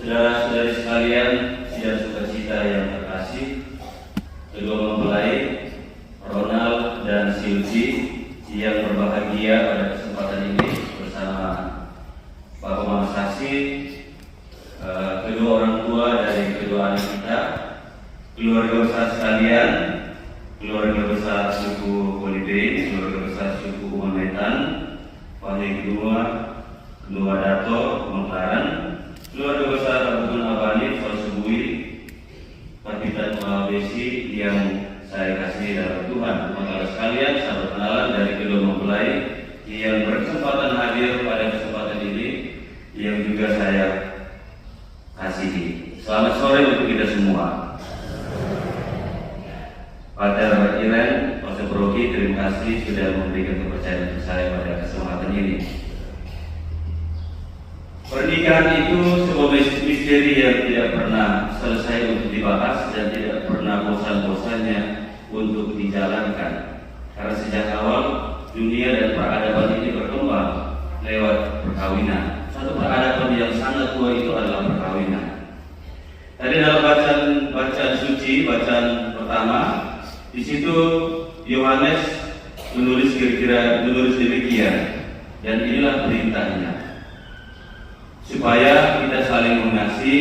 Saudara-saudari sekalian, sidang sukacita yang terkasih, kedua mempelai Ronald dan Sylvie yang berbahagia pada kesempatan ini bersama Bapak Mama Sasi, kedua orang tua dari kedua anak kita, keluarga besar sekalian, keluarga besar suku Holiday, keluarga besar suku Umametan, Wahai Kedua Dato, Mengklaran, keluarga besar Abdul Abani, Falsubui, Pakitan Besi yang saya kasih dalam Tuhan. Teman-teman sekalian, sahabat kenalan dari kedua mempelai yang berkesempatan hadir pada kesempatan ini, yang juga saya kasihi. Selamat sore untuk kita semua. Pater Iren, Pastor Broki, terima kasih sudah memberikan kepercayaan untuk saya pada kesempatan ini. Pernikahan itu sebuah misteri yang tidak pernah selesai untuk dibahas dan tidak pernah bosan-bosannya untuk dijalankan. Karena sejak awal dunia dan peradaban ini berkembang lewat perkawinan. Satu peradaban yang sangat tua itu adalah perkawinan. Tadi dalam bacaan suci, bacaan pertama, di situ Yohanes menulis demikian, dan inilah perintahnya, supaya kita saling mengasihi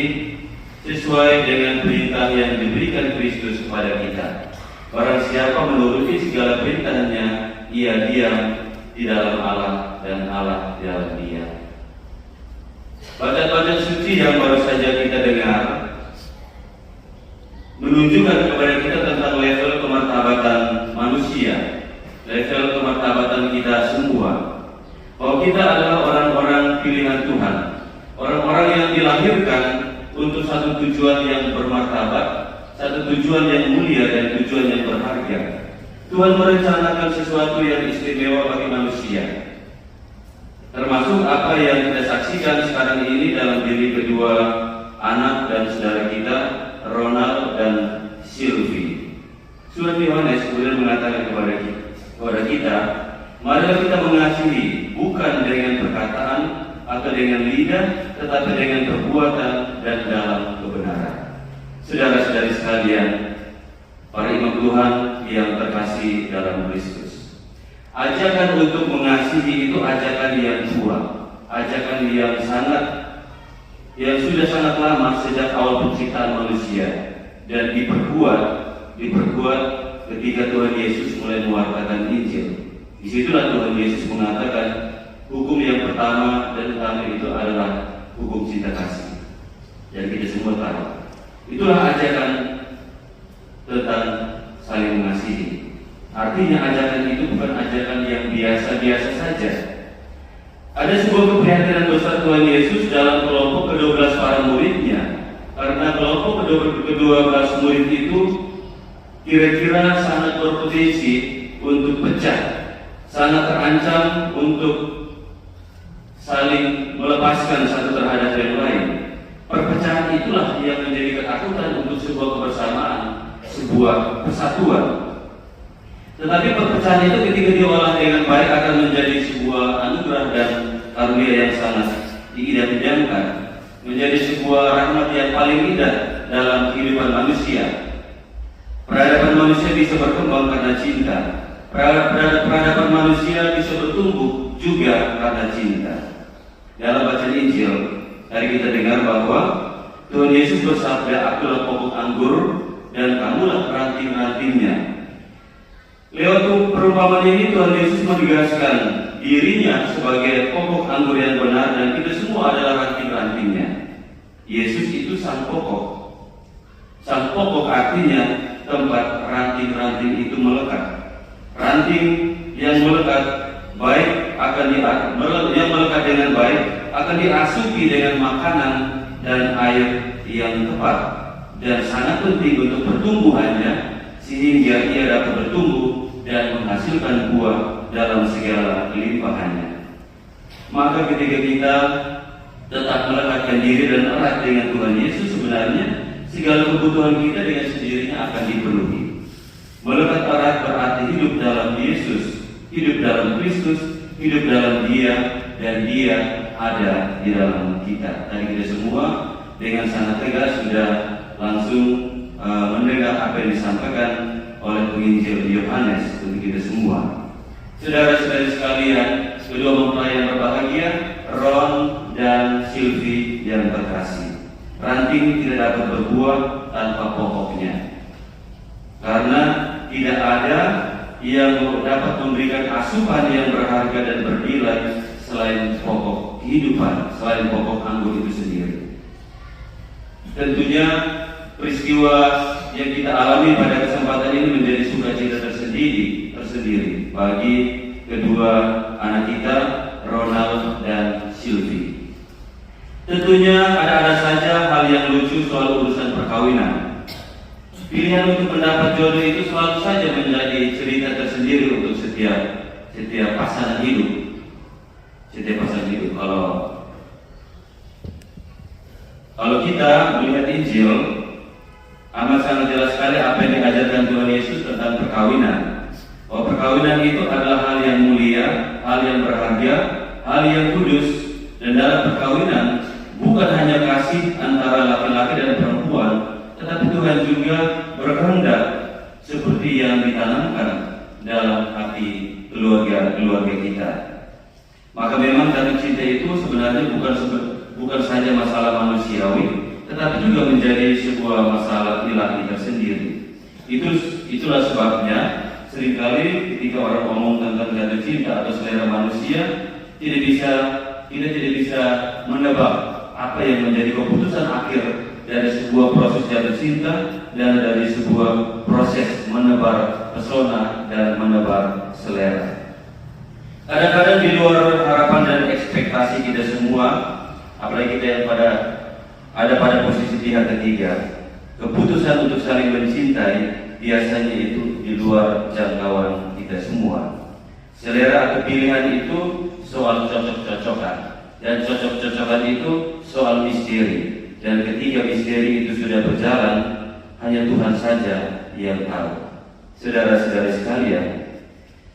sesuai dengan perintah yang diberikan Kristus kepada kita. Barang siapa menuruti segala perintahnya, ia diam di dalam Allah dan Allah di dalam dia. Bacaan suci yang baru saja kita dengar menunjukkan kepada kita tentang level kemartabatan manusia, level kemartabatan kita semua, bahwa kita adalah orang-orang pilihan Tuhan, orang-orang yang dilahirkan untuk satu tujuan yang bermartabat, satu tujuan yang mulia dan tujuan yang berharga. Tuhan merencanakan sesuatu yang istimewa bagi manusia, termasuk apa yang kita saksikan sekarang ini dalam diri kedua anak dan saudara kita, Ronald dan Sylvie. Surat Yohanes kemudian mengatakan kepada kita, marilah kita mengasihi bukan dengan perkataan atau dengan lidah, tetapi dengan perbuatan dan dalam kebenaran. Saudara-saudari sekalian, para imam Tuhan yang terkasih dalam Kristus, ajakan untuk mengasihi itu ajakan yang tua, ajakan yang sudah sangat lama sejak awal penciptaan manusia, dan diperkuat ketika Tuhan Yesus mulai mewartakan Injil. Disitulah Tuhan Yesus mengatakan hukum yang pertama dan utama itu adalah hukum cinta kasih, dan kita semua tahu itulah ajakan tentang saling mengasihi. Artinya ajakan itu bukan ajakan yang biasa-biasa saja. Ada sebuah keprihatinan besar Tuhan Yesus dalam kelompok ke-12 para muridnya, karena kelompok ke-12 murid itu kira-kira sangat berpotensi untuk pecah, sangat terancam untuk saling melepaskan satu terhadap yang lain. Perpecahan itulah yang menjadi ketakutan untuk sebuah kebersamaan, sebuah persatuan. Tetapi perpecahan itu ketika diolah dengan baik akan menjadi sebuah anugerah dan karunia yang sangat diidam-idamkan, menjadi sebuah rahmat yang paling indah dalam kehidupan manusia. Peradaban manusia bisa berkembang karena cinta. Peradaban manusia bisa bertumbuh juga karena cinta. Dalam bacaan Injil, tadi kita dengar bahwa Tuhan Yesus bersabda, "Akulah pokok anggur dan kamulah ranting-rantingnya." Lewat perumpamaan ini Tuhan Yesus menegaskan dirinya sebagai pokok anggur yang benar, dan kita semua adalah ranting-rantingnya. Yesus itu sang pokok. Sang pokok artinya tempat ranting-ranting itu melekat. Ranting yang melekat dengan baik akan dirasuki dengan makanan dan air yang tepat, dan sangat penting untuk pertumbuhannya sehingga ia dapat bertumbuh dan menghasilkan buah dalam segala kelimpahannya. Maka ketika kita tetap melekatkan diri dan erat dengan Tuhan Yesus, sebenarnya segala kebutuhan kita dengan sendirinya akan dipenuhi. Melekat erat berarti hidup dalam Yesus, hidup dalam Kristus, hidup dalam Dia, dan Dia ada di dalam kita. Tadi kita semua dengan sangat tegas sudah langsung mendengar apa yang disampaikan oleh penginjil Yohanes untuk kita semua. Saudara-saudari sekalian, kedua mempelai yang berbahagia, Ron dan Sylvie yang terkasih. Ranting tidak dapat berbuah tanpa pokoknya, karena tidak ada yang dapat memberikan asupan yang berharga dan bernilai selain pokok kehidupan, selain pokok anggur itu sendiri. Tentunya peristiwa yang kita alami pada kesempatan ini menjadi sukacita tersendiri bagi kedua anak kita, Ronald dan Sylvie. Tentunya ada saja hal yang lucu soal urusan perkawinan. Pilihan untuk mendapat jodoh itu selalu saja menjadi cerita tersendiri untuk setiap pasangan hidup. Kalau kita melihat Injil, amat sangat jelas sekali apa yang diajarkan Tuhan Yesus tentang perkawinan. Bahwa perkawinan itu adalah hal yang mulia, hal yang berharga, hal yang kudus. Dan dalam perkawinan bukan hanya kasih antara laki-laki dan perempuan, tetapi Tuhan juga berkehendak seperti yang ditanamkan dalam hati keluarga kita. Maka memang jatuh cinta itu sebenarnya bukan saja masalah manusiawi, tetapi juga menjadi sebuah masalah ilahi tersendiri. Itulah sebabnya seringkali ketika orang ngomong tentang jatuh cinta atau selera manusia, kita tidak bisa menebak apa yang menjadi keputusan akhir dari sebuah proses jatuh cinta dan dari sebuah proses menebar pesona dan menebar selera. Kadang-kadang di luar harapan dan ekspektasi kita semua, apalagi kita yang ada pada posisi pihak ketiga, keputusan untuk saling mencintai biasanya itu di luar jangkauan kita semua. Selera atau pilihan itu soal cocok-cocokan, dan cocok-cocokan itu soal misteri. Dan ketika misteri itu sudah berjalan, hanya Tuhan saja yang tahu. Saudara-saudari sekalian,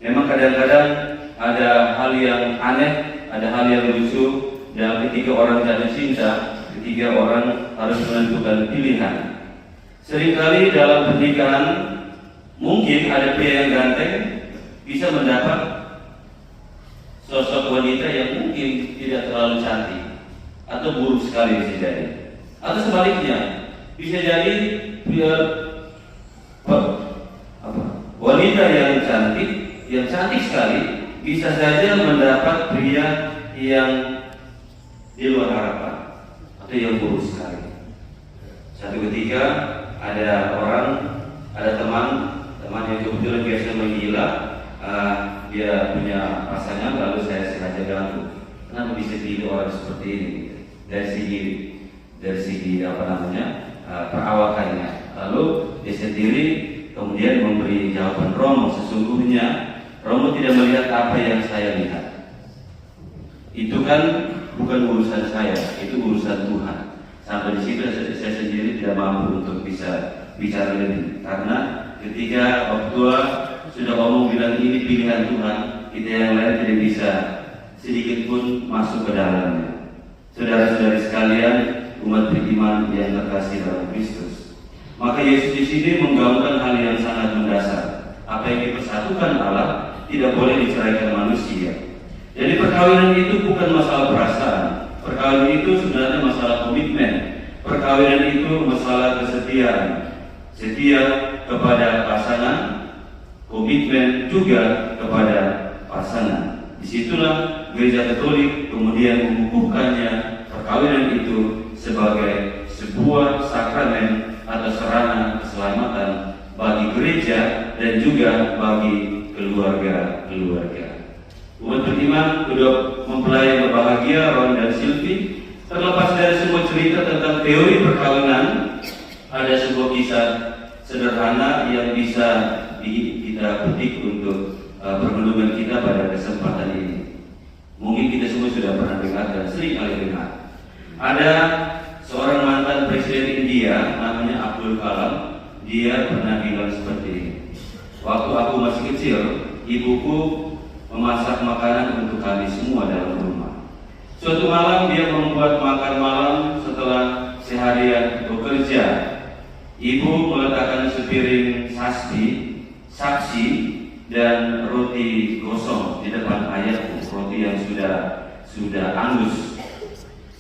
memang kadang-kadang ada hal yang aneh, ada hal yang lucu dalam ketika orang jatuh cinta, ketika orang harus menentukan pilihan. Seringkali dalam pernikahan mungkin ada pria yang ganteng bisa mendapat sosok wanita yang mungkin tidak terlalu cantik atau buruk sekali bisa jadi. Atau sebaliknya, bisa jadi wanita yang cantik sekali bisa saja mendapat pria yang di luar harapan atau yang buruk sekali. Satu ketika ada teman yang kebetulan biasa menggila, dia punya pasangan, lalu saya sengaja ganggu. Kenapa bisa dipilih orang seperti ini? Dari segi perawakannya. Lalu dia sendiri kemudian memberi jawaban Romo, sesungguhnya Romo tidak melihat apa yang saya lihat. Itu kan bukan urusan saya, itu urusan Tuhan. Sampai di situ saya sendiri tidak mampu untuk bisa bicara lebih, karena ketika orang tua sudah ngomong bilang ini pilihan Tuhan, kita yang lain tidak bisa sedikit pun masuk ke dalamnya. Saudara-saudari sekalian, umat beriman yang terkasih dalam Kristus, maka Yesus di sini menggaungkan hal yang sangat mendasar. Apa yang dipersatukan Allah tidak boleh diceraikan manusia. Jadi perkawinan itu bukan masalah perasaan. Perkawinan itu sebenarnya masalah komitmen. Perkawinan itu masalah kesetiaan. Setia kepada pasangan, komitmen juga kepada pasangan. Disitulah Gereja Katolik kemudian mengukuhkannya perkawinan itu sebagai sebuah sakramen atau sarana keselamatan bagi gereja dan juga bagi keluarga. Umat beriman, kedua mempelai yang berbahagia, Ron dan Sylvie, terlepas dari semua cerita tentang teori perkawinan, ada sebuah kisah sederhana yang bisa kita petik untuk permenungan kita pada kesempatan ini. Mungkin kita semua sudah pernah dengar dan sering kali dengar. Ada seorang mantan presiden India namanya Abdul Kalam. Dia pernah bilang seperti ini: waktu aku masih kecil, ibuku memasak makanan untuk kami semua dalam rumah. Suatu malam dia membuat makan malam setelah Ibu meletakkan sepiring saksi dan roti gosong di depan ayahku, roti yang sudah angus.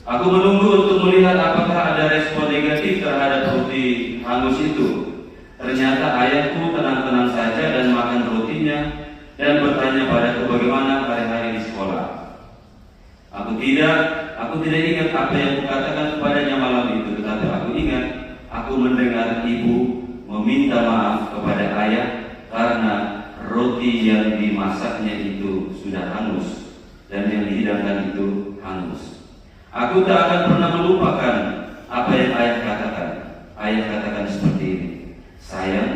Aku menunggu untuk melihat apakah ada respon negatif terhadap roti hangus itu. Ternyata ayahku tenang-tenang saja dan makan rotinya dan bertanya padaku bagaimana hari-hari di sekolah. Aku tidak ingat apa yang kukatakan kepadanya malam itu, tetapi aku ingat aku mendengar ibu meminta maaf kepada ayah karena roti yang dimasaknya itu sudah hangus dan yang dihidangkan itu hangus. Aku tak akan pernah melupakan apa yang ayah katakan. Ayah katakan seperti ini, sayang,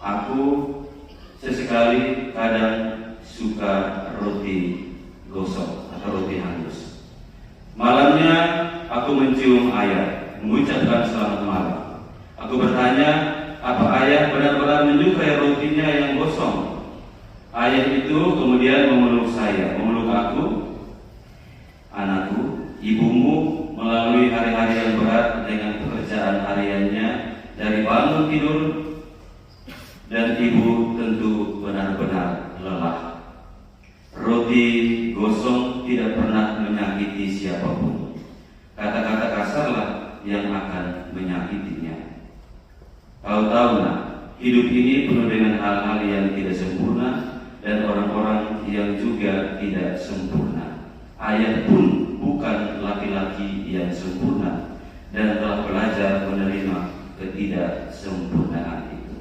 aku sesekali kadang suka roti gosong atau roti hangus. Malamnya aku mencium ayah, mengucapkan selamat malam. Aku bertanya, apa ayah benar-benar menyukai rotinya yang gosong? Ayah itu kemudian memeluk saya, memeluk aku. Anakku, ibumu melalui hari-hari yang berat dengan pekerjaan hariannya dari bangun tidur, dan ibu tentu benar-benar lelah. Roti gosong tidak pernah menyakiti siapapun. Kata-kata kasarlah yang akan menyakitinya. Kau tahu nak, hidup ini penuh dengan hal-hal yang tidak sempurna dan orang-orang yang juga tidak sempurna. Ayah pun bukan laki-laki yang sempurna dan telah belajar menerima ketidaksempurnaan itu.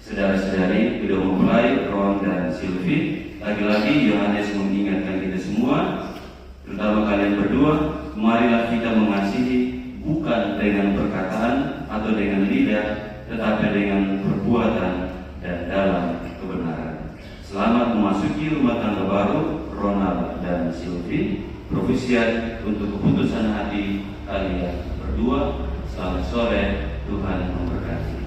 Saudara-saudari, sudah memulai Ron dan Sylvie. Lagi-lagi Yohanes mengingatkan kita semua, terutama kalian berdua, marilah kita mengasihi bukan dengan perkataan atau dengan lidah, tetapi dengan perbuatan dan dalam kebenaran. Selamat memasuki rumah tangga baru, Ronald dan Sylvie. Profisiat untuk keputusan hati kalian berdua. Selamat sore, Tuhan memberkati.